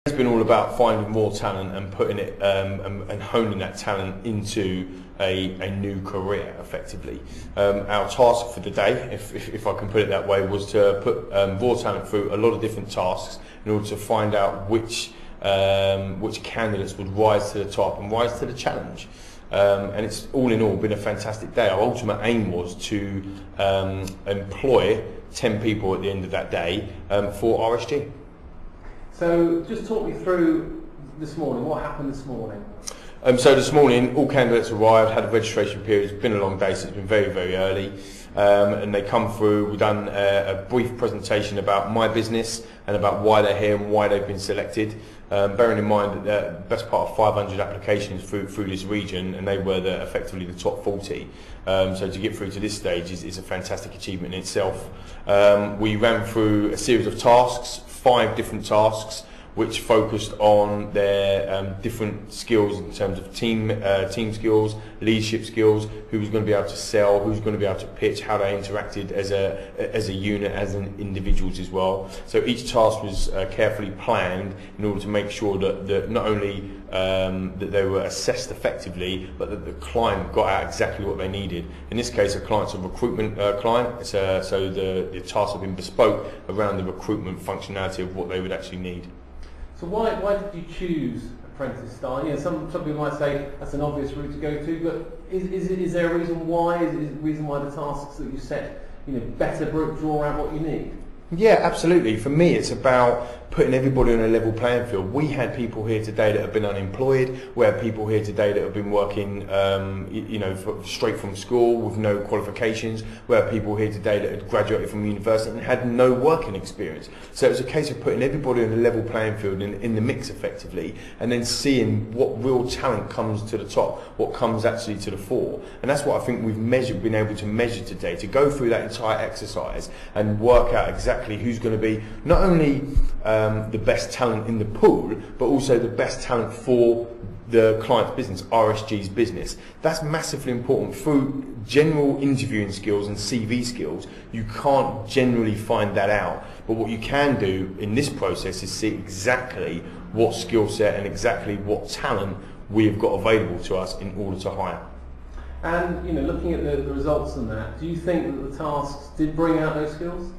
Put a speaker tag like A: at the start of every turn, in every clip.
A: It's been all about finding more talent and putting it and honing that talent into a new career, effectively. Our task for the day, if I can put it that way, was to put raw talent through a lot of different tasks in order to find out which candidates would rise to the top and rise to the challenge. And it's all in all been a fantastic day. Our ultimate aim was to employ 10 people at the end of that day for RSG.
B: So just talk me through this morning. What happened this morning?
A: So this morning, all candidates arrived, had a registration period. It's been a long day, so it's been very, very early. And they come through. We've done a brief presentation about my business and about why they're here and why they've been selected. Bearing in mind that the best part of 500 applications through this region, and they were effectively the top 40. So to get through to this stage is a fantastic achievement in itself. We ran through a series of tasks, 5 different tasks, which focused on their different skills in terms of team skills, leadership skills, who was going to be able to sell, who's going to be able to pitch, how they interacted as a unit, as individuals as well. So each task was carefully planned in order to make sure that not only that they were assessed effectively, but that the client got out exactly what they needed. In this case, a client's a recruitment client, so the tasks have been bespoke around the recruitment functionality of what they would actually need.
B: So why did you choose Apprentice style? You know, some people might say that's an obvious route to go to, but is there a reason why? Is the reason why the tasks that you set, better draw out what you need?
A: Yeah, absolutely. For me, it's about putting everybody on a level playing field. We had people here today that have been unemployed. We had people here today that have been working, straight from school with no qualifications. We had people here today that had graduated from university and had no working experience. So it was a case of putting everybody on a level playing field in the mix, effectively, and then seeing what real talent comes to the top, what comes actually to the fore. And that's what I think we've been able to measure today, to go through that entire exercise and work out exactly who's going to be not only the best talent in the pool, but also the best talent for the client's business, RSG's business. That's massively important. Through general interviewing skills and CV skills, you can't generally find that out. But what you can do in this process is see exactly what skill set and exactly what talent we have got available to us in order to hire.
B: And looking at the results and that, do you think that the tasks did bring out those skills?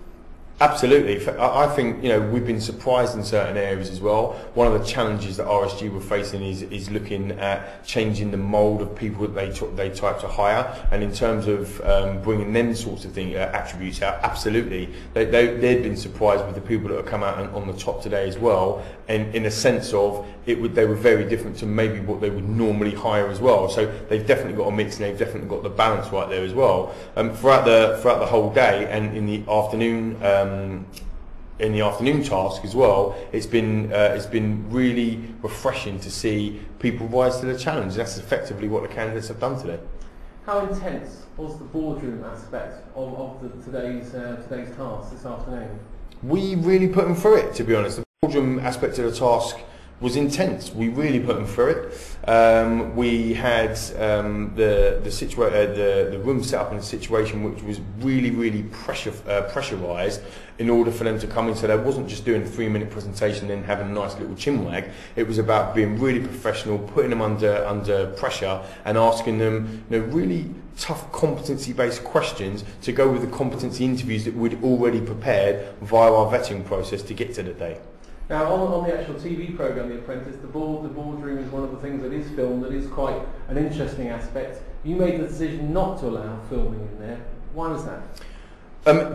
A: Absolutely. I think we've been surprised in certain areas as well. One of the challenges that RSG were facing is looking at changing the mould of people that they type to hire, and in terms of bringing them sorts of attributes out. Absolutely, they've been surprised with the people that have come out on the top today as well, and in a sense of they were very different to maybe what they would normally hire as well. So they've definitely got a mix, and they've definitely got the balance right there as well. Throughout the whole day and in the afternoon. In the afternoon task as well, it's been really refreshing to see people rise to the challenge. That's effectively what the candidates have done today.
B: How intense was the boardroom aspect of today's task this afternoon?
A: We really put them through it, to be honest. The boardroom aspect of the task was intense. We really put them through it. We had the room set up in a situation which was really pressurised in order for them to come in. So they wasn't just doing a 3-minute presentation and then having a nice little chinwag. It was about being really professional, putting them under pressure and asking them really tough competency-based questions to go with the competency interviews that we'd already prepared via our vetting process to get to the day.
B: Now, on the actual TV programme, The Apprentice, the boardroom is one of the things that is filmed, that is quite an interesting aspect. You made the decision not to allow filming in there. Why was that?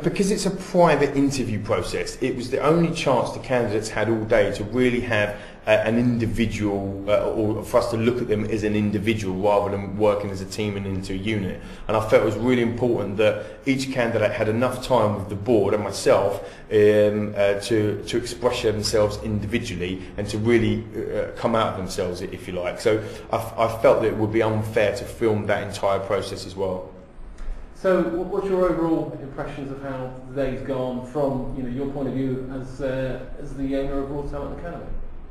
A: Because it's a private interview process. It was the only chance the candidates had all day to really have an individual, or for us to look at them as an individual rather than working as a team and into a unit. And I felt it was really important that each candidate had enough time with the board and myself to express themselves individually and to really come out of themselves, if you like. So I felt that it would be unfair to film that entire process as well.
B: So, what's your overall impressions of how the day's gone from your point of view as the owner of Raw Talent Academy?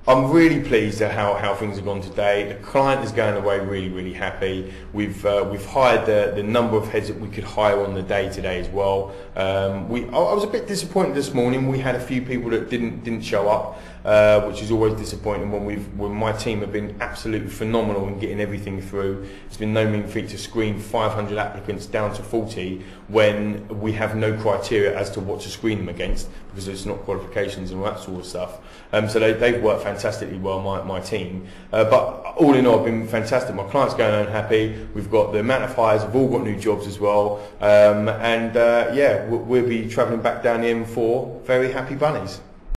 A: I'm really pleased at how things have gone today. The client is going away really happy. We've hired the number of heads that we could hire on the day today as well. I was a bit disappointed this morning. We had a few people that didn't show up. which is always disappointing when my team have been absolutely phenomenal in getting everything through. It's been no mean feat to screen 500 applicants down to 40 when we have no criteria as to what to screen them against, because it's not qualifications and all that sort of stuff. So they've worked fantastically well, my team. But all in all, I've been fantastic. My clients going home happy. We've got the amount of hires, have all got new jobs as well. Yeah, we'll be travelling back down the M4, very happy bunnies.